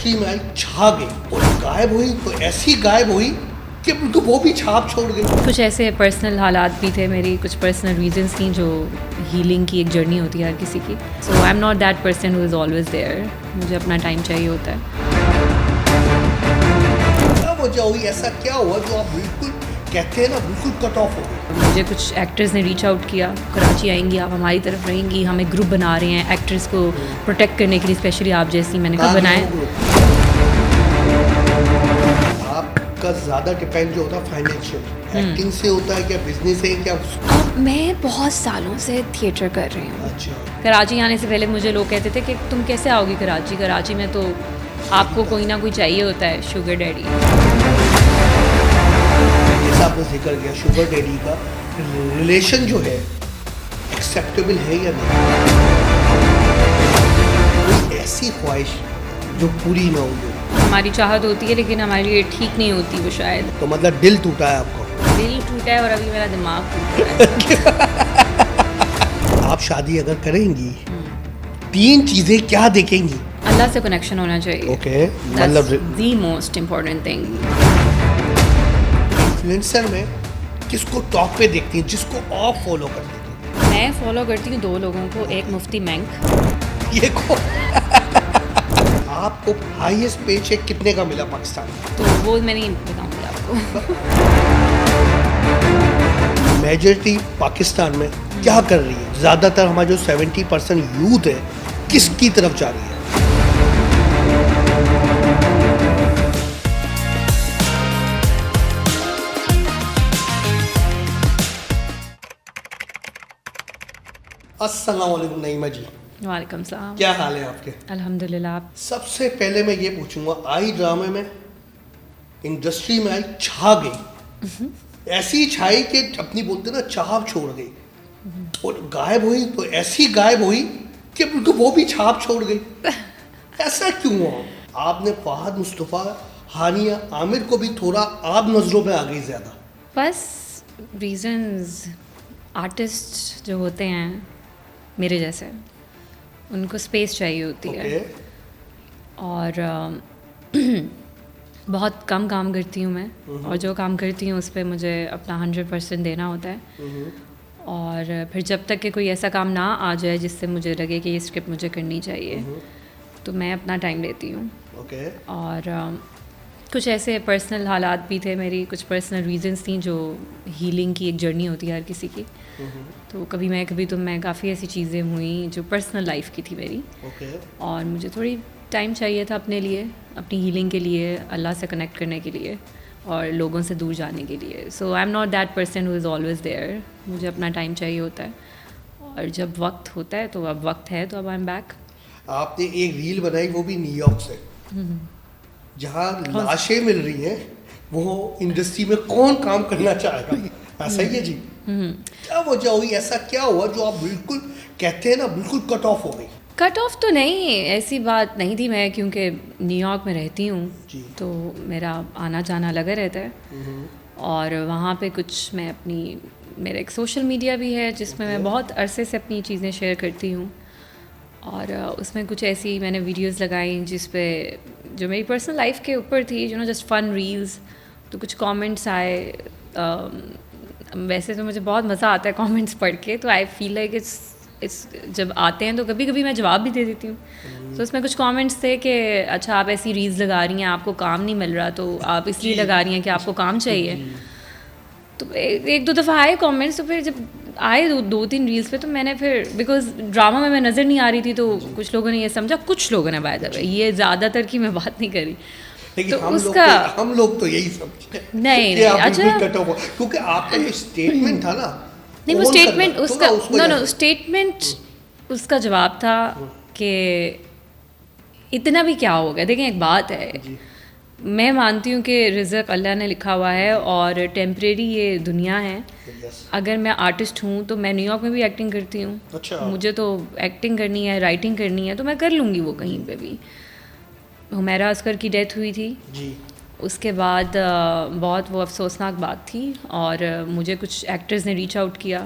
Industry में आई, छा गई और गायब हुई तो ऐसी गायब हुई कि बिल्कुल वो भी छाप छोड़ गई। कुछ ऐसे पर्सनल हालात भी थे मेरी, कुछ पर्सनल रीजंस थी जो हीलिंग की एक जर्नी होती है हर किसी की। So I am not that person who is always there, मुझे अपना टाइम चाहिए होता है। क्या वजह हुई, ऐसा क्या हुआ जो आप बिल्कुल कहते हैं ना बिल्कुल कट ऑफ हो गए? मुझे कुछ एक्टर्स ने रीच आउट किया, कराची आएंगी आप, हमारी तरफ रहेंगी, हम एक ग्रुप बना रहे हैं एक्टर्स को प्रोटेक्ट करने के लिए, स्पेशली आप जैसी। मैंने कहा बनाएं। आपका ज़्यादा डिपेंड जो होता है फाइनेंशियल एक्टिंग से होता है, क्या बिजनेस है क्या? अब मैं बहुत सालों से थिएटर कर रही हूँ। अच्छा, कराची आने से पहले मुझे लोग कहते थे कि तुम कैसे आओगी कराची, कराची में तो आपको कोई ना कोई चाहिए होता है, शुगर डैडी। जैसा आपने जिक्र किया शुगर डैडी का, रिलेशन जो है एक्सेप्टेबल है या नहीं? कोई ऐसी ख्वाहिश जो पूरी ना हो? हमारी चाहत होती है लेकिन हमारे लिए ठीक नहीं होती वो शायद। तो मतलब दिल टूटा है आपको? दिल टूटा है और अभी मेरा दिमाग टूटा है। आप शादी अगर करेंगी, तीन चीजें क्या देखेंगी? अल्लाह से कनेक्शन होना चाहिए। ओके, मतलब the most important thing. Influencer में किसको टॉप पे देखती हैं, जिसको आप फॉलो करती हैं? मैं फॉलो करती हूँ दो लोगों को, एक मुफ्ती मैंक। ये को आपको हाईएस्ट पे चेक कितने का मिला पाकिस्तान में? तो वो मैं नहीं बताऊँगी आपको। मेजॉरिटी पाकिस्तान में क्या कर रही है? ज़्यादातर हमारा जो 70% यूथ है किसकी तरफ जा रही है? अस्सलाम वालेकुम नईमा जी, वालेकुम सलाम। क्या हाल है आपके? अल्हम्दुलिल्लाह। आप सबसे पहले मैं ये पूछूंगा, आई ड्रामे में इंडस्ट्री में आई, छा गई, ऐसी छाई कि अपनी बोलते ना छाप छोड़ गई और गायब हुई तो ऐसी गायब हुई कि बिल्कुल वो भी छाप छोड़ गई। ऐसा क्यों हुआ? आपने फहद मुस्तफ़ा, हानिया आमिर को भी थोड़ा आप नज़रों में आ गई ज़्यादा। बस रीजंस, आर्टिस्ट जो होते हैं मेरे जैसे, उनको स्पेस चाहिए होती है और बहुत कम काम करती हूँ मैं, और जो काम करती हूँ उस पर मुझे अपना 100% देना होता है। और फिर जब तक कि कोई ऐसा काम ना आ जाए जिससे मुझे लगे कि ये स्क्रिप्ट मुझे करनी चाहिए, तो मैं अपना टाइम लेती हूँ। और कुछ ऐसे पर्सनल हालात भी थे मेरी, कुछ पर्सनल रीजंस थी जो हीलिंग की एक जर्नी होती है हर किसी की। तो कभी मैं काफ़ी ऐसी चीज़ें हुई जो पर्सनल लाइफ की थी मेरी। और मुझे थोड़ी टाइम चाहिए था अपने लिए, अपनी हीलिंग के लिए, अल्लाह से कनेक्ट करने के लिए और लोगों से दूर जाने के लिए। So I am not that person who is always there, मुझे अपना टाइम चाहिए होता है। और जब वक्त होता है तो अब वक्त है, तो अब आई एम बैक। आपने एक रील बनाई, वो भी न्यूयॉर्क से, जहाँ लाशें मिल रही हैं। वो इंडस्ट्री में कौन काम करना चाहेगा? ऐसा ही है जी। क्या वजह हुई, ऐसा क्या हुआ जो आप बिल्कुल कहते हैं ना बिल्कुल कट ऑफ हो गई? कट ऑफ तो नहीं, ऐसी बात नहीं थी। मैं क्योंकि न्यूयॉर्क में रहती हूँ तो मेरा आना जाना लगा रहता है। और वहाँ पे कुछ मैं अपनी, मेरा एक सोशल मीडिया भी है जिसमें मैं बहुत अरसे से अपनी चीज़ें शेयर करती हूँ। और उसमें कुछ ऐसी मैंने वीडियोस लगाई जिस पे जो मेरी पर्सनल लाइफ के ऊपर थी, जस्ट फन रील्स। तो कुछ कमेंट्स आए। वैसे तो मुझे बहुत मज़ा आता है कमेंट्स पढ़ के, तो आई फील लाइक इट्स जब आते हैं तो कभी कभी मैं जवाब भी दे देती हूँ। तो उसमें कुछ कमेंट्स थे कि अच्छा आप ऐसी रील्स लगा रही हैं, आपको काम नहीं मिल रहा, तो आप इसलिए लगा रही हैं कि आपको काम चाहिए। तो एक दो दफ़ा आए कमेंट्स, तो फिर जब आए दो तीन रील्स पे, तो मैंने फिर, बिकॉज ड्रामा में मैं नज़र नहीं आ रही थी, तो कुछ लोगों ने ये समझा, कुछ लोगों ने बाय द वे, ये ज़्यादातर की मैं बात नहीं करी। लेकिन तो उसका हम लोग तो यही समझे नहीं अच्छा, क्योंकि आपका जो स्टेटमेंट था ना, नहीं वो स्टेटमेंट उसका नो स्टेटमेंट उसका जवाब था कि इतना भी क्या हो गया। देखें, एक बात है, मैं मानती हूँ कि रिज़्क अल्लाह ने लिखा हुआ है और टेम्परेरी ये दुनिया है। अगर मैं आर्टिस्ट हूँ तो मैं न्यूयॉर्क में भी एक्टिंग करती हूँ। अच्छा। मुझे तो एक्टिंग करनी है, राइटिंग करनी है, तो मैं कर लूँगी वो कहीं पे भी। हुमैरा अस्कर की डेथ हुई थी जी। उसके बाद बहुत वो अफसोसनाक बात थी, और मुझे कुछ एक्टर्स ने रीच आउट किया,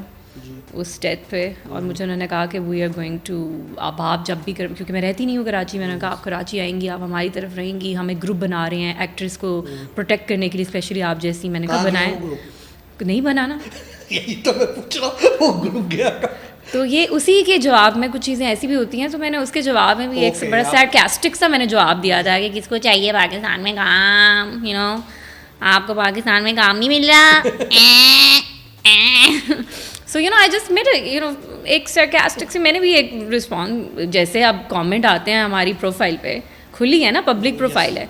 उस डेथ पे, और मुझे उन्होंने कहा कि वी आर गोइंग टू, अब आप जब भी कर, क्योंकि मैं रहती नहीं हूँ कराची, मैंने कहा आप कराची आएंगी, आप हमारी तरफ रहेंगी, हम एक ग्रुप बना रहे हैं एक्ट्रेस को प्रोटेक्ट करने के लिए, स्पेशली आप जैसी। मैंने कहा बनाए, नहीं बनाना यही तो मैं पूछ रहा हूँ, वो ग्रुप गया। तो ये उसी के जवाब में कुछ चीज़ें ऐसी भी होती हैं, तो मैंने उसके जवाब में भी एक बड़ा सैरकास्टिक सा मैंने जवाब दिया था कि किसको चाहिए पाकिस्तान में काम, आपको पाकिस्तान में काम नहीं मिल रहा। सो आई जस्ट मेड एक सैरकास्टिक से मैंने भी एक रिस्पॉन्स, जैसे अब कमेंट आते हैं हमारी प्रोफाइल पे, खुली है ना, पब्लिक प्रोफाइल है,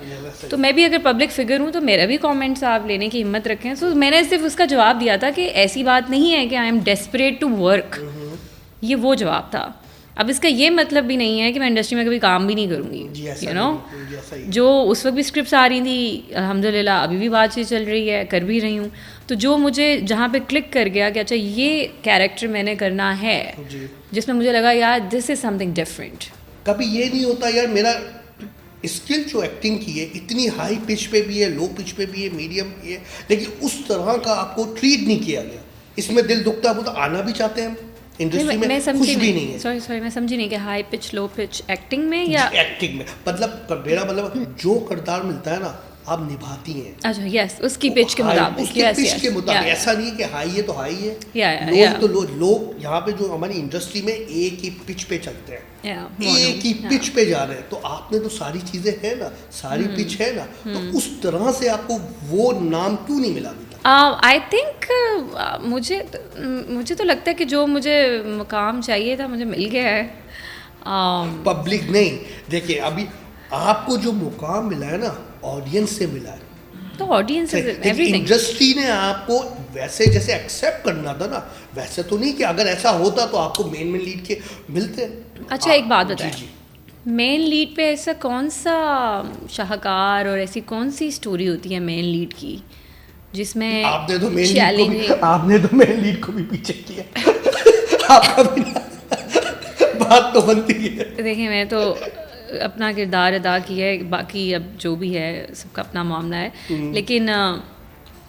तो मैं भी अगर पब्लिक फिगर हूँ तो मेरा भी कमेंट्स आप लेने की हिम्मत रखें। सो मैंने सिर्फ उसका जवाब दिया था कि ऐसी बात नहीं है कि I am desperate to work, ये वो जवाब था। अब इसका ये मतलब भी नहीं है कि मैं इंडस्ट्री में कभी काम भी नहीं करूँगी, जो उस वक्त भी स्क्रिप्ट्स आ रही थी, अल्हम्दुलिल्लाह अभी भी बातचीत चल रही है, कर भी रही हूँ, तो जो मुझे जहाँ पे क्लिक कर गया कि अच्छा ये कैरेक्टर मैंने करना है, जिसमें मुझे लगा यार दिस इज़ समथिंग डिफरेंट। कभी ये नहीं होता यार मेरा स्किल जो एक्टिंग की है इतनी हाई पिच पे भी है, लो पिच पे भी है, मीडियम भी है, लेकिन उस तरह का आपको ट्रीट नहीं किया गया, इसमें दिल दुखता है। वो तो आना भी चाहते हैं इंडस्ट्री में, कुछ भी नहीं है। सॉरी मैं समझी नहीं कि high pitch low pitch acting में या एक्टिंग में, मतलब मेरा मतलब जो किरदार मिलता है ना आप निभाती हैं। अच्छा यस, उसकी पिच के मुताबिक, उसके पिच के मुताबिक, ऐसा नहीं है कि हाई है तो हाई है। लोग तो लोग यहाँ पे जो हमारी इंडस्ट्री में एक ही पिच पे चलते हैं, एक ही पिच पे जा रहे हैं, तो आपने तो सारी चीजें है ना, सारी पिच है ना, तो उस तरह से आपको वो नाम क्यों नहीं मिला? आई थिंक मुझे तो लगता है कि जो मुझे मुकाम चाहिए था मुझे मिल गया है। पब्लिक नहीं, देखिए अभी आपको जो मुकाम मिला है ना ऑडियंस से मिला है, तो ऑडियंस इज एवरीथिंग। इंडस्ट्री ने आपको वैसे जैसे एक्सेप्ट करना था ना, वैसे तो नहीं कि अगर ऐसा होता तो आपको मेन लीड के मिलते। अच्छा एक बात बताएं, मेन लीड पे ऐसा कौन सा शाहकार और ऐसी कौन सी स्टोरी होती है मेन लीड की जिसमें आपने तो मेन लीड को भी पीछे किया। आपका भी बात तो बनती है। देखिए मैं तो अपना किरदार अदा किया है, बाकी अब जो भी है सबका अपना मामला है, लेकिन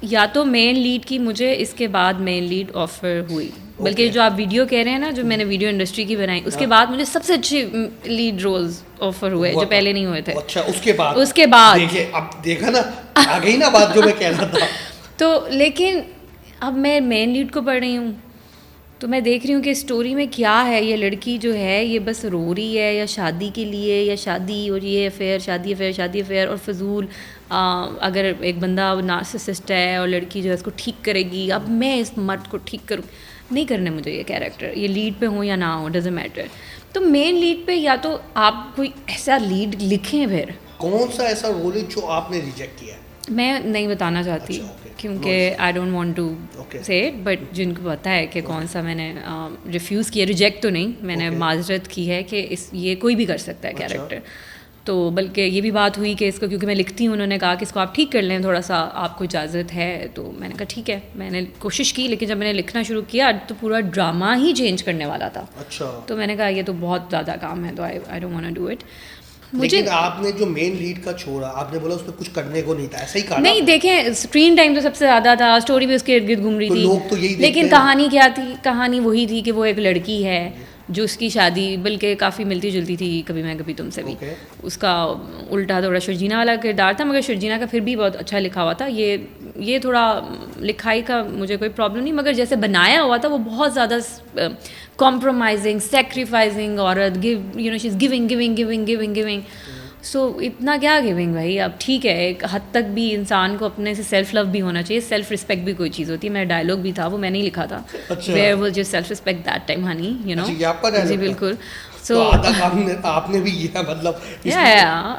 या तो मेन लीड की मुझे इसके बाद मेन लीड ऑफर हुई, बल्कि जो आप वीडियो कह रहे हैं ना, जो मैंने वीडियो इंडस्ट्री की बनाई, उसके बाद मुझे सबसे अच्छे लीड रोल्स ऑफर हुए जो पहले नहीं हुए थे। अच्छा उसके बाद देखिए अब देखा ना, आ गई ना बात जो मैं कह रहा था। तो लेकिन अब मैं मेन लीड को पढ़ रही हूँ तो मैं देख रही हूँ कि स्टोरी में क्या है, ये लड़की जो है ये बस रो रही है या शादी के लिए, या शादी और ये अफेयर, शादी अफेयर और फजूल। अगर एक बंदा नार्सिसिस्ट है और लड़की जो है इसको ठीक करेगी, अब मैं इस मर्द को ठीक करूँ, नहीं करने मुझे ये कैरेक्टर, ये लीड पे हो या ना हो डजेंट मैटर। तो मेन लीड पे या तो आप कोई ऐसा लीड लिखें, फिर कौन सा ऐसा रोल है जो आपने रिजेक्ट किया? मैं नहीं बताना चाहती क्योंकि आई डोंट वांट टू से इट, बट जिनको पता है कि कौन सा मैंने रिफ्यूज़ किया, रिजेक्ट तो नहीं, मैंने माजरत की है कि ये कोई भी कर सकता है कैरेक्टर। तो बल्कि ये भी बात हुई कि इसको, क्योंकि मैं लिखती हूँ, उन्होंने कहा कि इसको आप ठीक कर लें, थोड़ा सा आपको इजाज़त है, तो मैंने कहा ठीक है, मैंने कोशिश की, लेकिन जब मैंने लिखना शुरू किया तो पूरा ड्रामा ही चेंज करने वाला था। अच्छा। तो मैंने कहा ये तो बहुत ज़्यादा काम है, तो I don't want to do it. लेकिन आपने जो मेन लीड का छोड़ा, आपने बोला उसमें कुछ करने को नहीं था, ऐसा ही कहा? नहीं, देखें स्क्रीन टाइम तो सबसे ज़्यादा था, स्टोरी भी उसके इर्द गिर्द घूम रही थी, लोग तो यही लेकिन कहानी क्या थी? कहानी वही थी कि वो एक लड़की है जो उसकी शादी, बल्कि काफ़ी मिलती जुलती थी कभी मैं कभी तुमसे भी। उसका उल्टा थोड़ा शर्जीना वाला किरदार था, मगर शर्जीना का फिर भी बहुत अच्छा लिखा हुआ था। ये थोड़ा लिखाई का मुझे कोई प्रॉब्लम नहीं, मगर जैसे बनाया हुआ था वो बहुत ज़्यादा कॉम्प्रोमाइजिंग, सेक्रीफाइसिंग औरत, शी इज़ गिविंग। सो इतना क्या गिविंग भाई? अब ठीक है, एक हद तक भी इंसान को अपने से सेल्फ लव भी होना चाहिए, सेल्फ रिस्पेक्ट भी कोई चीज़ होती है। मेरा डायलॉग भी था, वो मैंने ही लिखा था, where was your self respect that time honey, जी बिल्कुल। सो आपने भी किया, मतलब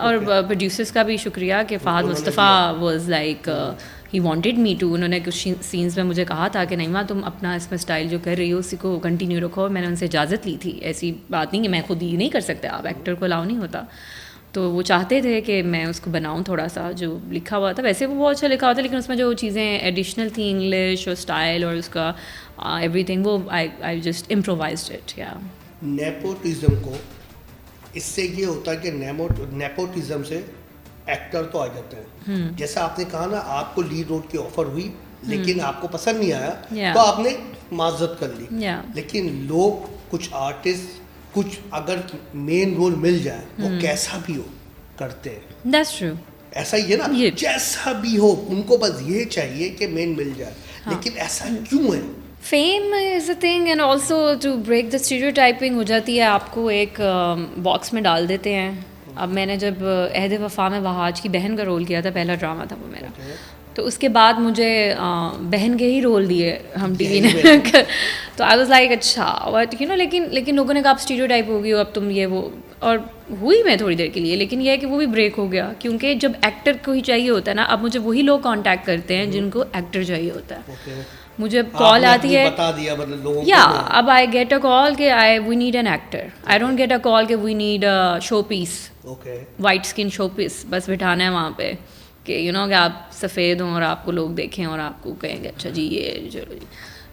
और प्रोड्यूसर्स का भी शुक्रिया कि Fahad Mustafa was like he wanted me to, उन्होंने कुछ सीन्स में मुझे कहा था कि नहीं माँ तुम अपना इसमें स्टाइल जो कर रही हो उसी को कंटिन्यू रखो। मैंने उनसे इजाज़त ली थी, ऐसी बात नहीं कि मैं खुद ही नहीं कर सकते, आप एक्टर को अलाउ नहीं होता। तो वो चाहते थे कि मैं उसको बनाऊं थोड़ा सा जो लिखा हुआ था, वैसे वो बहुत अच्छा लिखा हुआ था, लेकिन उसमें जो चीज़ें एडिशनल थी, इंग्लिश और स्टाइल और उसका एवरीथिंग, वो आई जस्ट इम्प्रोवाइज्ड इट। या नेपोटिज्म को, इससे ये होता है कि नेपोटिज्म से एक्टर तो आ जाते हैं। जैसा आपने कहा ना, आपको लीड रोल की ऑफर हुई लेकिन आपको पसंद नहीं आया, तो आपने माजरत कर ली। Yeah. लेकिन लोग, कुछ आर्टिस्ट, कुछ अगर मेन रोल मिल जाए वो कैसा भी हो करते हैं। That's true. ऐसा ही है ना, ये जैसा भी हो उनको बस ये चाहिए कि मेन मिल जाए। लेकिन ऐसा क्यों है? Fame is a thing and also to break the stereotyping हो जाती है, आपको एक बॉक्स में डाल देते हैं। अब मैंने जब अहद वफ़ा में वहाज की बहन का रोल किया था, पहला ड्रामा था वो मेरा, तो उसके बाद मुझे बहन के ही रोल दिए हम टीवी ने तो आई वाज लाइक अच्छा बट यू नो, लेकिन लोगों ने कहा आप स्टीरियोटाइप हो गई हो, अब तुम ये वो, और हुई मैं थोड़ी देर के लिए, लेकिन ये है कि वो भी ब्रेक हो गया, क्योंकि जब एक्टर को ही चाहिए होता है ना, अब मुझे वही लोग कांटेक्ट करते हैं जिनको एक्टर चाहिए होता है। मुझे कॉल आती है, बता दिया मतलब लोगों या अब आई गेट अ कॉल कि we need an actor, I don't get a call कि we need a showpiece, white skin showpiece, बस बिठाना है वहाँ पे कि यू नो कि आप सफ़ेद हों और आपको लोग देखें और आपको कहेंगे अच्छा जी ये चलो जी,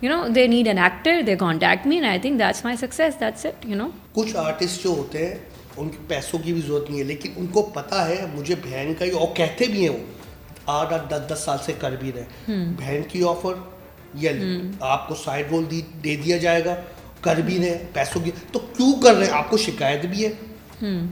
you know they need an actor, they contact me and I think that's my success, that's it, you know. कुछ आर्टिस्ट जो होते हैं उनके पैसों की भी जरूरत नहीं है, लेकिन उनको पता है मुझे बहन का ही, और कहते भी हैं वो 8-10 साल से कर भी रहे, बहन की ऑफर या आपको साइड रोल दे दिया जाएगा, कर भी रहे पैसों की, तो क्यों कर रहे हैं? आपको शिकायत भी है,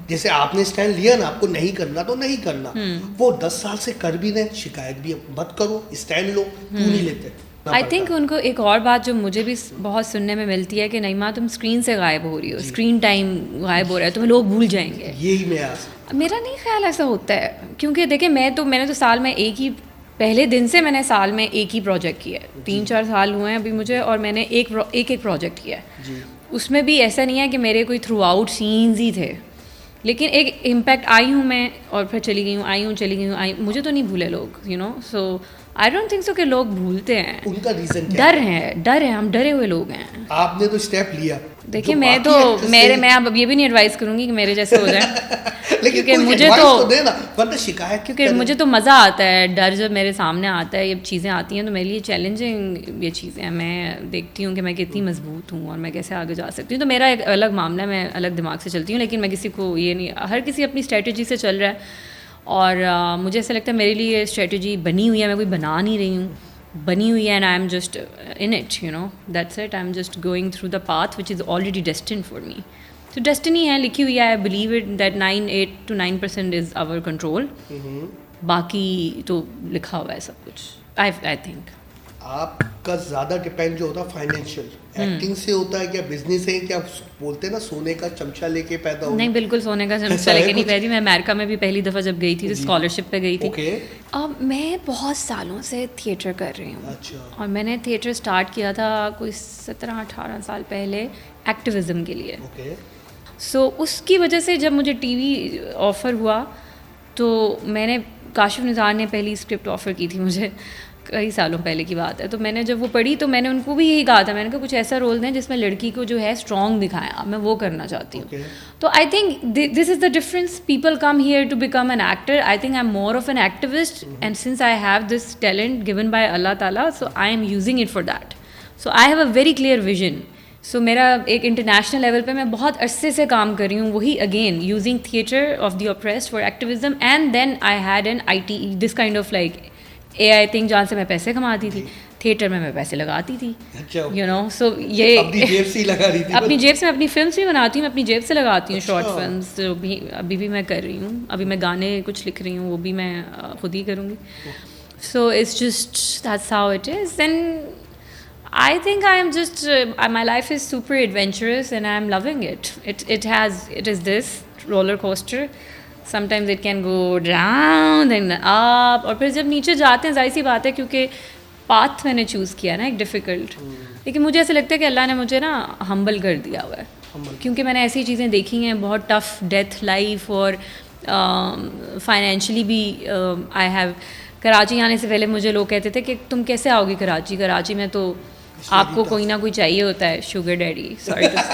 जैसे आपने स्टैंड लिया ना, आपको नहीं करना तो नहीं करना, वो 10 साल से कर भी रहे, शिकायत भी है, मत करो, स्टैंड लो, क्यों नहीं लेते? आई थिंक उनको एक और बात जो मुझे भी बहुत सुनने में मिलती है कि नईमा तुम स्क्रीन से गायब हो रही हो, स्क्रीन टाइम गायब हो रहा है, तुम्हें लोग भूल जाएंगे। यही मैं मेरा नहीं ख्याल ऐसा होता है, क्योंकि देखिए मैंने तो साल में एक ही, पहले दिन से मैंने साल में एक ही प्रोजेक्ट किया है, 3-4 साल हुए हैं अभी मुझे, और मैंने एक प्रोजेक्ट किया है। उसमें भी ऐसा नहीं है कि मेरे कोई थ्रू आउट सीन्स ही थे, लेकिन एक इम्पैक्ट आई हूँ मैं, और फिर चली गई हूँ, आई हूँ चली गई हूँ, मुझे तो नहीं भूले लोग, you know, so I don't think so कि लोग भूलते हैं। उनका रीजन क्या है? डर है, हम डरे हुए लोग हैं। आपने तो स्टेप लिया। देखिए मैं अब ये भी नहीं एडवाइस करूंगी कि मेरे जैसे हो जाए क्योंकि मुझे तो देना, वरना शिकायत, क्योंकि मुझे तो मज़ा आता है, डर जब मेरे सामने आता है, ये चीज़ें आती हैं तो मेरे लिए चैलेंजिंग ये चीज़ें हैं, मैं देखती हूँ कि मैं कितनी मजबूत हूँ और मैं कैसे आगे जा सकती हूँ, तो मेरा एक अलग मामला है, मैं अलग दिमाग से चलती हूँ, लेकिन मैं किसी को ये नहीं, हर किसी अपनी स्ट्रेटजी से चल रहा है, और मुझे ऐसा लगता है मेरे लिए स्ट्रेटजी बनी हुई है, मैं कोई बना नहीं रही हूँ, बनी हुई है, and I am just in it, you know, that's it, I am just going through the path which is already destined for me. तो डेस्टिनी है, लिखी हुई है, I believe it that 8 to 9% is our control, बाकी तो लिखा हुआ है सब कुछ। आई थिंक आपका ज़्यादा डिपेंड जो होता है फाइनेंशियल, एक्टिंग से होता है, क्या बिजनेस है, क्या बोलते हैं ना सोने का चमचा लेके पैदा हो? नहीं, बिल्कुल सोने का चमचा लेके नहीं पैदी, मैं अमेरिका में भी पहली दफ़ा जब गई थी तो स्कॉलरशिप पे गई थी। अब मैं बहुत सालों से थिएटर कर रही हूँ। अच्छा। और मैंने थिएटर स्टार्ट किया था कोई 17-18 साल पहले एक्टिविज़म के लिए। सो उसकी वजह से जब मुझे टीवी ऑफ़र हुआ तो मैंने, काशिफ निज़ार ने पहली स्क्रिप्ट ऑफ़र की थी मुझे, कई सालों पहले की बात है, तो मैंने जब वो पढ़ी तो मैंने उनको भी यही कहा था, मैंने कहा कुछ ऐसा रोल दें जिसमें लड़की को जो है स्ट्रॉन्ग दिखाया, मैं वो करना चाहती हूँ। तो I think this is the difference, people come here to become an actor, I think I am more of an activist, and since I have this talent given by Allah Taala, so I am using it for that, so I have a very clear vision. So मेरा एक international level पे मैं बहुत अरसे से काम कर रही हूँ, वही again using theatre of the oppressed for activism, and then I had an IT this kind of like AI thing, जहाँ से मैं पैसे कमाती थी, थिएटर में मैं पैसे लगाती थी, यू नो, सो ये अपनी जेब से ही लगा रही थी। अपनी जेब से, अपनी फिल्म्स भी बनाती हूँ, मैं अपनी जेब से लगाती हूँ, शॉर्ट फिल्म्स जो भी अभी भी मैं कर रही हूँ, अभी मैं गाने कुछ लिख रही हूँ, वो भी मैं खुद ही करूँगी। So it's just that's how it is, and I think I am just my life is super adventurous and I am loving it. It is this roller coaster. Sometimes it can go down then up, और फिर जब नीचे जाते हैं, जाहिर सी बात है क्योंकि पाथ मैंने चूज़ किया ना एक डिफ़िकल्ट, लेकिन मुझे ऐसा लगता है कि अल्लाह ने मुझे ना हम्बल कर दिया हुआ है, क्योंकि मैंने ऐसी चीज़ें देखी हैं, बहुत टफ डेथ लाइफ, और फाइनेंशियली भी आई हैव, कराची आने से पहले मुझे लोग कहते थे कि तुम कैसे आओगी कराची में तो आपको कोई ना कोई चाहिए होता है, शुगर डैडी, सॉरी टू से,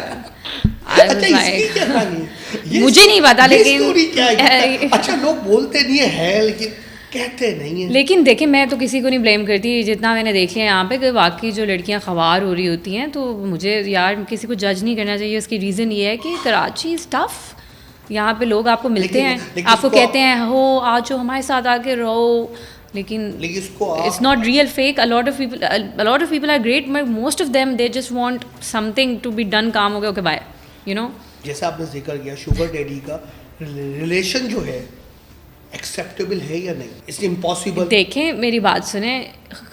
मुझे नहीं पता, लेकिन अच्छा लोग बोलते नहीं है, लेकिन कहते नहीं है। लेकिन देखिए मैं तो किसी को नहीं ब्लेम करती, जितना मैंने देख लिया यहाँ पे कि वाकई जो लड़कियाँ ख़वार हो रही होती हैं, तो मुझे यार किसी को जज नहीं करना चाहिए। उसकी रीज़न ये है कि कराची इज़ टफ, यहाँ पे लोग आपको मिलते हैं, आपको कहते हैं हो आज जो हमारे साथ आके रहो, लेकिन इसको it's not real fake. a lot of people are great, but most of them they just want something to be done. काम हो गया, okay bye, you know. जैसे आपने जिक्र किया शुगर डैडी का रिलेशन जो है एक्सेप्टेबल है या नहीं, इट्स इम्पॉसिबल. देखें मेरी बात सुने,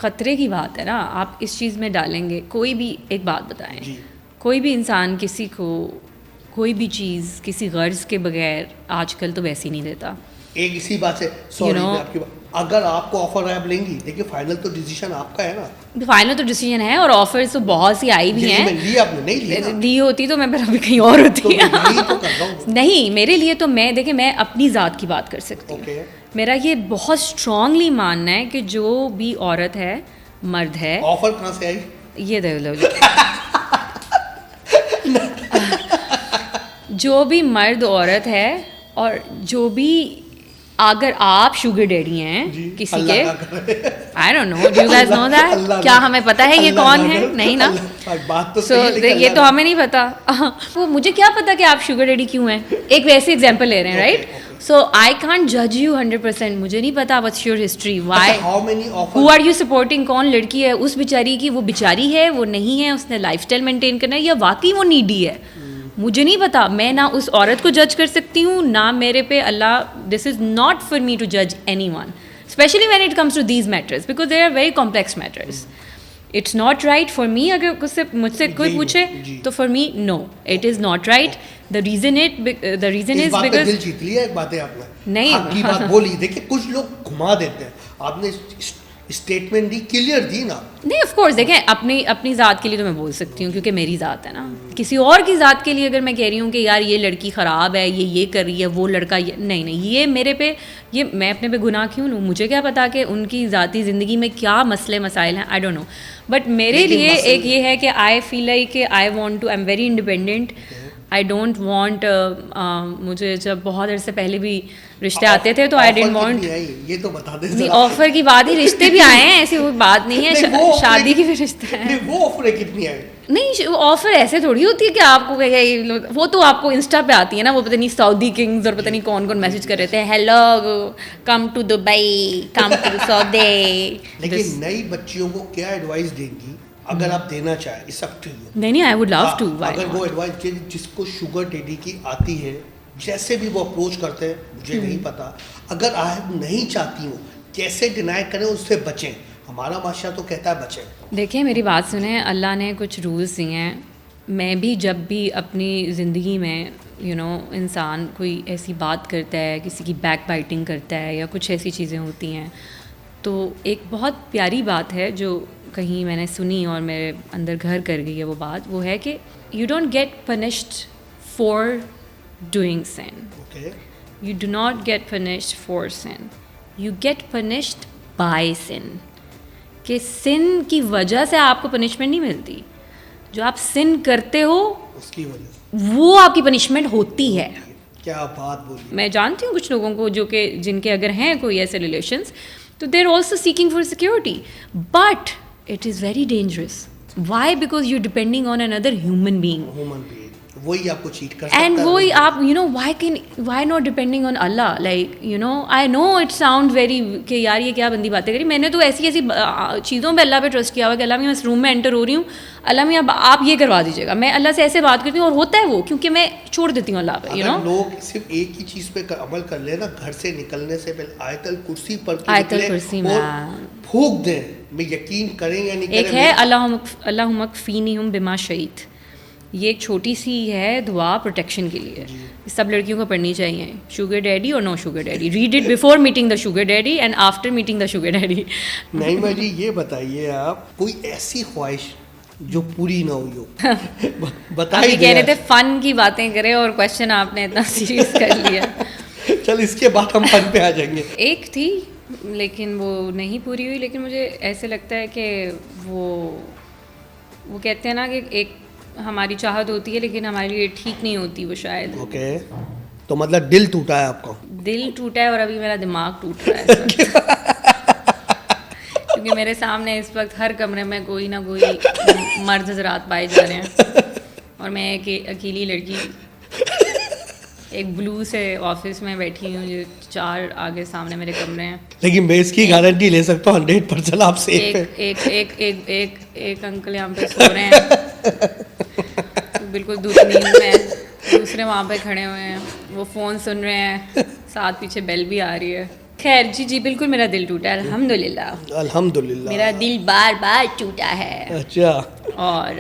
ख़तरे की बात है ना, आप इस चीज़ में डालेंगे. कोई भी एक बात बताएं जी. कोई भी इंसान किसी को कोई भी चीज़ किसी गर्ज के बगैर आजकल तो वैसे ही नहीं देता. एक इसी बात से सॉरी मैं आपकी बात, अगर आपको ऑफर आप लेंगी, देखिए फाइनल तो डिसीजन आपका है ना. फाइनल तो डिसीजन है, और ऑफर्स तो बहुत सी आई भी हैं. ली आपने नहीं ली ना? ली होती तो मैं फिर अभी कहीं और होती. तो यही तो कर रहा हूं. नहीं, मेरे लिए तो मैं देखिए मैं अपनी ज़ात की बात कर सकती हूँ. Okay. मेरा ये बहुत स्ट्रांगली मानना है कि जो भी औरत है, मर्द है. ऑफर कहाँ से आई? ये दे लो. जो भी मर्द औरत है, और जो भी अगर आप शुगर डैडी हैं किसी के, I don't know, do you guys know that? क्या हमें पता है ये कौन है? नहीं ना. बात तो सो ये तो हमें नहीं पता. वो मुझे क्या पता कि आप शुगर डैडी क्यों हैं? एक वैसे एग्जांपल ले रहे हैं, राइट? सो आई कांट जज यू 100%. मुझे नहीं पता what's your history, why, who are you supporting, कौन लड़की है उस बेचारी की, वो बेचारी है, वो नहीं है, उसने लाइफस्टाइल मेंटेन करना है, या वाकई वो नीडी है. मुझे नहीं पता. मैं ना उस औरत को जज कर सकती हूँ, ना मेरे पे Allah. This is not for me to जज anyone, specially when it comes to these matters, because they are very complex matters. It's not right for me. अगर मुझसे कोई पूछे तो for me no, it is not right. The reason is because दिल जीत लिया. एक बात है आपने नहीं आपकी बात बोली. देखिए कुछ लोग घुमा देते हैं, आपने स्टेटमेंट दी, क्लियर दी ना. नहीं, ऑफ कोर्स देखें, अपनी ज़ात के लिए तो मैं बोल सकती हूँ क्योंकि मेरी ज़ात है ना. किसी और की ज़ात के लिए अगर मैं कह रही हूँ कि यार ये लड़की ख़राब है, ये कर रही है, वो लड़का ये, नहीं, ये मेरे पे, ये मैं अपने पे गुनाह क्यों लूँ? मुझे क्या पता कि उनकी ज़ाती ज़िंदगी में क्या मसले मसाइल हैं, आई डोंट नो. बट मेरे लिए एक ये है कि आई फील लाइक कि I want to, I am very independent. I don't want, मुझे जब बहुत देर से पहले भी रिश्ते आते थे तो आई डेंट वॉन्ट. ये तो बता दे. नहीं, ऑफर की बात ही, रिश्ते भी आए हैं, ऐसी कोई बात नहीं है. शादी की भी रिश्ते हैं. वो ऑफर कितनी आई? नहीं, ऑफर ऐसे थोड़ी होती है कि आपको, वो तो आपको इंस्टा पे आती है ना. वो पता नहीं सऊदी किंग्स और पता नहीं कौन कौन मैसेज कर रहे थे, hello come to Dubai, come to Saudi. लेकिन नई बच्चियों को क्या एडवाइस देंगी अगर आप देना चाहें? It's up to you. नहीं, आई वुड लव टू. अगर वो एडवाइस जिसको शुगर डैडी की आती है, जैसे भी वो अप्रोच करते हैं, मुझे नहीं पता. अगर आप नहीं चाहती हो, कैसे डिनाई करें, उससे बचें? हमारा बादशाह तो कहता है बचें. देखिए मेरी बात सुने, अल्लाह ने कुछ रूल्स दिए हैं. मैं भी जब भी अपनी ज़िंदगी में इंसान कोई ऐसी बात करता है, किसी की बैक बाइटिंग करता है, या कुछ ऐसी चीज़ें होती हैं, तो एक बहुत प्यारी बात है जो कहीं मैंने सुनी और मेरे अंदर घर कर गई है. वो बात वो है कि you don't get punished for doing sin. You do not get punished for sin. You get punished by sin. कि sin की वजह से आपको पनिशमेंट नहीं मिलती. जो आप sin करते हो उसकी वजह वो आपकी पनिशमेंट होती है. क्या बात बोली. मैं जानती हूँ कुछ लोगों को जो कि जिनके अगर हैं कोई ऐसे रिलेशंस, तो they are also seeking for security. But it is very dangerous. Why? Because you're depending on another human being. वही आपको चीट कर सकता है. एंड वही आप why not depending on Allah? Like I know it sounds very कि यार ये क्या बंदी बातें करी. मैंने तो ऐसी चीज़ों पे अल्लाह पे ट्रस्ट किया हुआ कि अल्लाह मैं इस रूम में एंटर हो रही हूँ, अल्लाह मैं आप ये करवा दीजिएगा. मैं अल्लाह से ऐसे बात करती हूँ और होता है वो, क्योंकि मैं छोड़ देती हूँ अल्लाह पे. लोग सिर्फ एक ही चीज़ पे अमल कर ले ना, घर से निकलने से पहले आयतल कुर्सी पर फूंक दें. मैं यकीन करें या नहीं करें. एक है अल्लाहुम्मा कफ़ीनिहुम बिमा शहीद. ये एक छोटी सी है दुआ प्रोटेक्शन के लिए. सब लड़कियों को पढ़नी चाहिए. शुगर डैडी और no sugar daddy. Read it before meeting the sugar daddy and after meeting the sugar daddy. Naima ji ये बताइए, आप कोई ऐसी ख्वाहिश जो पूरी ना हुई हो? बताइए. कह रहे थे फन की बातें करें और क्वेश्चन आपने इतना सीरियस कर लिया. चल इसके बाद हम फन पे आ जाएंगे. एक थी लेकिन वो नहीं पूरी हुई. लेकिन मुझे ऐसे लगता है कि वो कहते हैं ना कि एक हमारी चाहत होती है लेकिन हमारे लिए ठीक नहीं होती वो शायद. ओके. तो मतलब दिल टूटा है आपका? दिल टूटा है और अभी मेरा दिमाग टूट रहा है. क्योंकि मेरे सामने इस वक्त हर कमरे में कोई ना कोई मर्द हजरात पाए जा रहे हैं और मैं एक अकेली लड़की एक ब्लू से ऑफिस में बैठी हूँ, जो 4 आगे सामने मेरे कमरे हैं। लेकिन मैं इसकी गारंटी ले सकता हूँ 100% आप सेफ एक है। एक एक एक एक एक अंकल यहाँ पे सो रहे हैं बिल्कुल दूसरी नींद में, दूसरे वहाँ पे खड़े हुए हैं, वो फ़ोन सुन रहे हैं, साथ पीछे बेल भी आ रही है। खैर जी जी बिल्कुल मेरा दिल टूटा है, अल्हम्दुलिल्लाह। अल्हम्दुलिल्लाह। मेरा दिल बार बार टूटा है अच्छा, और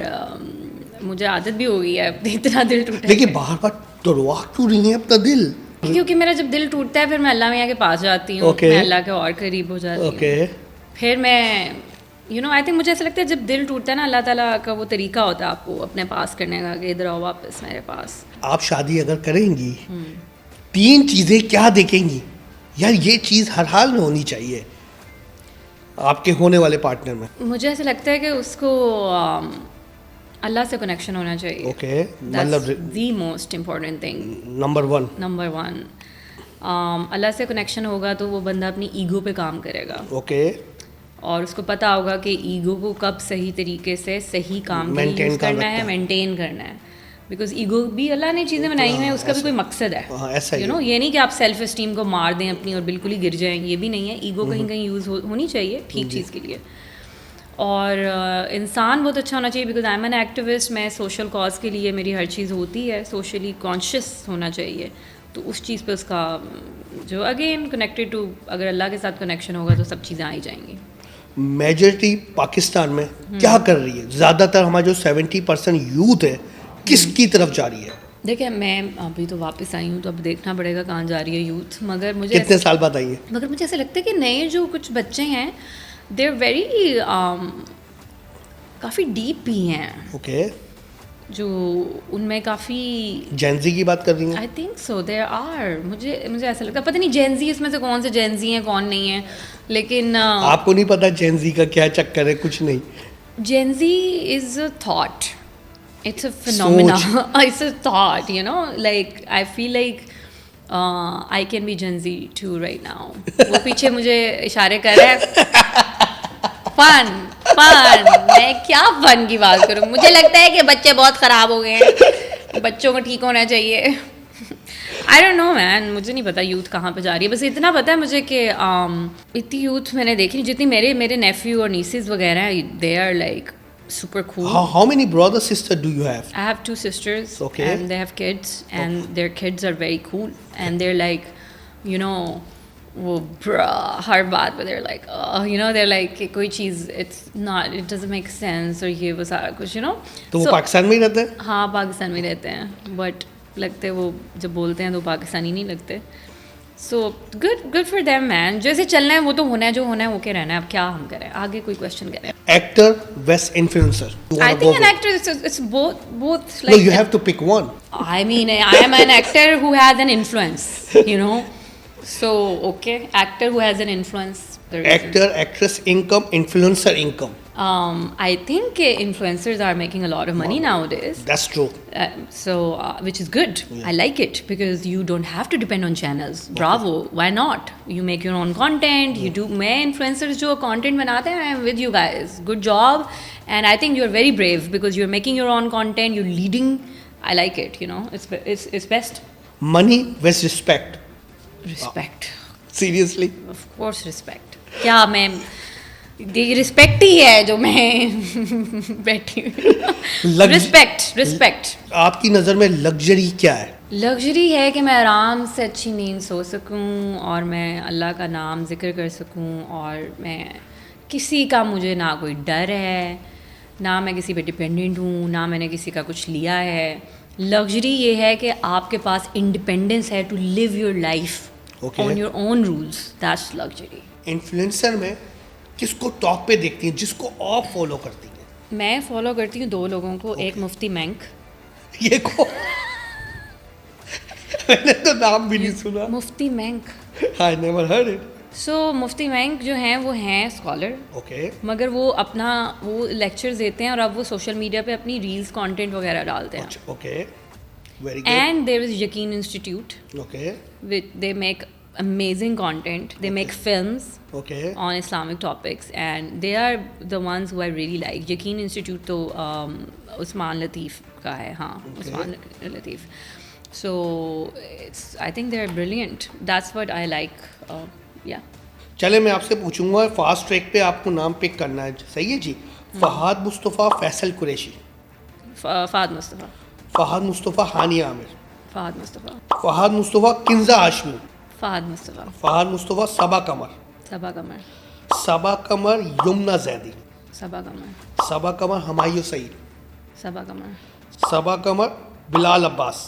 मुझे आदत भी हो गई है अब इतना दिल टूटा लेकिन बार बार तोड़वा क्यों रही है अपना दिल? क्योंकि मेरा जब दिल टूटता है फिर मैं अल्लाह मियाँ के पास जाती हूँ, Okay. मैं अल्लाह के और करीब हो जाती हूँ। ओके, फिर मैं आई थिंक मुझे ऐसा लगता है जब दिल टूटता है ना, अल्लाह ताला का वो तरीका होता है आपको अपने पास करने का कि इधर आओ वापस मेरे पास। आप शादी अगर करेंगी 3 चीजें क्या देखेंगी? यार ये चीज हर हाल में होनी चाहिए आपके होने वाले पार्टनर में। मुझे ऐसा लगता है कि उसको अल्लाह से कनेक्शन होना चाहिए। ओके, दैट्स मतलब the most important thing. Number 1। Number 1 अल्लाह से कनेक्शन होगा तो वो बंदा अपनी ईगो पे काम करेगा ओके, और उसको पता होगा कि ईगो को कब सही तरीके से सही काम के लिए Maintain यूज़ कर करना रखना है, है। मेंटेन करना है। बिकॉज ईगो भी अल्लाह ने चीज़ें बनाई हुई हैं, उसका भी कोई मकसद है। हाँ, ऐसा ही यू नो, है। ये नहीं कि आप सेल्फ इस्टीम को मार दें अपनी और बिल्कुल ही गिर जाएं, ये भी नहीं है। ईगो कहीं कहीं यूज़ होनी चाहिए ठीक चीज़ के लिए। और इंसान बहुत अच्छा होना चाहिए, because I M an activist. मैं सोशल कॉज के लिए मेरी हर चीज़ होती है, सोशली कॉन्शियस होना चाहिए। तो उस चीज़ पे उसका जो अगेन कनेक्टेड टू, अगर अल्लाह के साथ कनेक्शन होगा तो सब चीज़ें आ ही जाएंगी। मेजॉरिटी पाकिस्तान में क्या कर रही है? ज़्यादातर हमारा जो 70% यूथ है किसकी तरफ जा रही है? देखिए मैं अभी तो वापस आई हूँ, तो अब देखना पड़ेगा कहाँ जा रही है यूथ। मगर मुझे कितने साल बाद आई है? मगर मुझे ऐसा लगता है कि नए जो कुछ बच्चे हैं दे आर वेरी काफ़ी डीप भी हैं, ओके, जो उनमें काफ़ी जेंजी की बात कर रही हैं? I think so there are. मुझे ऐसा लगता है, पता नहीं जेंजी इसमें से कौन से जेंजी हैं कौन नहीं है, लेकिन आपको नहीं पता जेंजी का क्या चक्कर है? कुछ नहीं, Gen Z is a thought, it's a phenomena, it's a thought, you know, like I feel like I can be Gen Z too right now. वो पीछे मुझे इशारे कर रहा है। फन मैं क्या फन की बात करूँ? मुझे लगता है कि बच्चे बहुत ख़राब हो गए हैं, बच्चों को ठीक होना चाहिए। आई डोंट नो मैन, मुझे नहीं पता यूथ कहाँ पे जा रही है। बस इतना पता है मुझे कि इतनी यूथ मैंने देखी नहीं जितनी मेरे नेफ्यू और नीसेस वगैरह हैं, they are like super cool. How many brother sister do you have? I have 2 sisters. Okay. And they have kids, and their kids are very cool, and they're like, you know, वो हर बात पे they're like, they're like कि कोई चीज़ it doesn't make sense और ये वो सारा कुछ, you know. तो वो पाकिस्तान में ही रहते हैं? हाँ, पाकिस्तान में रहते हैं, बट लगते वो जब बोलते हैं तो पाकिस्तानी नहीं लगते। So good for them man. जैसे चलना है वो तो होना है, जो होना है वो के रहना है। अब क्या हम करें, आगे कोई क्वेश्चन करें? Actor vs influencer. I think an actor it's both like. No, you have to pick one. I mean, I am an actor who has an influence, you know. So okay, actor who has an influence. Actor, actress income, influencer income. I think influencers are making a lot of money nowadays. That's true. Which is good. I like it because you don't have to depend on channels. Bravo. Why not? You make your own content. You do. मैं influencers जो content बनाते हैं, I'm with you guys. Good job. And I think you're very brave because you're making your own content. You're leading. I like it. You know, it's best. Money vs respect. Respect. Seriously. Of course, respect. क्या मैं respect ही है जो मैं बैठी हूँ। Respect. आपकी नज़र में लग्जरी क्या है? लग्जरी है कि मैं आराम से अच्छी नींद सो सकूं और मैं अल्लाह का नाम जिक्र कर सकूं और मैं किसी का मुझे ना कोई डर है, ना मैं किसी पे डिपेंडेंट हूँ, ना मैंने किसी का कुछ लिया है। लग्जरी ये है कि आपके पास इंडिपेंडेंस है to live your life on your own rules. That's luxury. Influencer में किसको टॉप पे देखती हैं, जिसको आप फॉलो करती हैं? मैं फॉलो करती हूँ 2 लोगों को। एक मुफ्ती मैंक। ये को मैंने तो नाम भी नहीं सुना। Mufti Menk. I never heard it. So Mufti Menk जो हैं वो हैं स्कॉलर। ओके। मगर वो अपना वो लेक्चर्स देते हैं और अब वो सोशल मीडिया पे अपनी रील्स कंटेंट वगैरह डालते हैं। Okay, very good. And there is Yaqeen institute okay, which they make amazing content. They make films okay, on Islamic topics, and they are the ones who I really like. Yaqeen Institute तो उस्मान लतीफ़ का है, हाँ, उस्मान लतीफ़. So I think they're brilliant. That's what I like. Yeah. चले मैं आपसे पूछूंगा, fast track पे आपको नाम पिक करना है, सही है जी? Fahad Mustafa, Faisal Qureshi, Fahad Mustafa. फहाद मुस्तफ़ा, हानिया Aamir, Fahad Mustafa. Fahad Mustafa, Kinza Hashmi, Fahad Mustafa. Fahad Mustafa, सबा कमर, Sabah Qamar. सबा कमर, यमुना जैदी, Sabah Qamar. सबा कमर, हमायूं सईद, Sabah Qamar. सबा कमर, बिलाल अब्बास,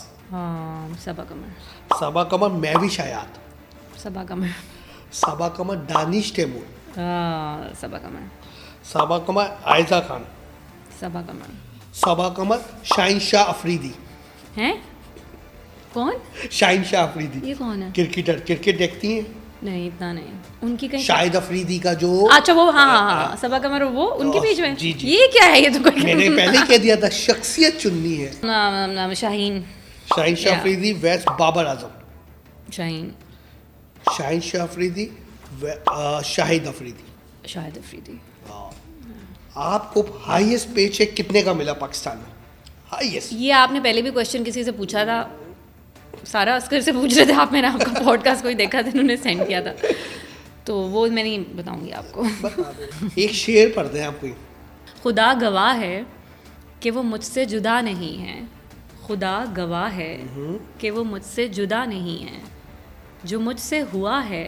Sabah Qamar. सबा कमर, महविश हयात, Sabah Qamar. सबा कमर, दानिश तैमूर, Sabah Qamar. सबा कमर, आयजा खान, Sabah Qamar. सबा कमर, शाहीन शाह अफरीदी, हैं? कौन? शाहीन शाह अफरीदी, ये कौन है? क्रिकेटर, क्रिकेट देखती हैं? नहीं, इतना नहीं. उनकी कहीं. शाहिद अफरीदी का जो, अच्छा वो, हाँ, सबा कमर, वो उनके बीच में. जी, जी. ये क्या है? ये तो कोई. मैंने पहले कह दिया था, शख्सियत चुननी है. नाम शाहीन. शाहीन शाह Yeah. अफरीदी वेस्ट बाबर आजम, शाहीन. शाहीन शाह अफरीदी, शाहिद अफरीदी. शाहिद अफरीदी. आपको हाईएस्ट पे चेक कितने का मिला पाकिस्तान में? हाईएस्ट. ये आपने पहले भी क्वेश्चन किसी से पूछा था. सारा अस्कर से पूछ रहे थे आप. मैंने आपका पॉडकास्ट कोई देखा था, उन्होंने सेंड किया था, तो वो मैं नहीं बताऊंगी आपको. बता दो. एक शेर पढ़ दें आपको. खुदा गवाह है कि वो मुझसे जुदा नहीं है. खुदा गवाह है कि वो मुझसे जुदा नहीं है. जो मुझसे हुआ है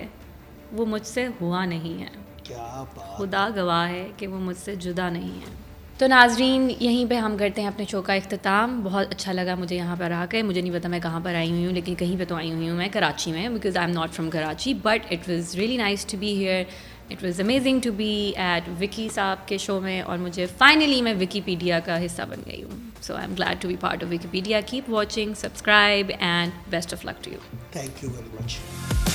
वो मुझसे हुआ नहीं है. क्या बात. खुदा गवाह है कि वो मुझसे जुदा नहीं है. तो नाजरीन, यहीं पे हम करते हैं अपने शो का इख्तिताम. बहुत अच्छा लगा मुझे यहाँ पर आकर. मुझे नहीं पता मैं कहाँ पर आई हुई हूँ, लेकिन कहीं पे तो आई हुई हूँ मैं, कराची में, because I am not from Karachi. But it was really nice to be here. It was amazing to be at Vicky साहब के शो में, और मुझे फाइनली मैं विकीपीडिया का हिस्सा बन गई हूँ. So I am glad to be part of Wikipedia. Keep watching, subscribe, and best of luck to you. Thank you very much.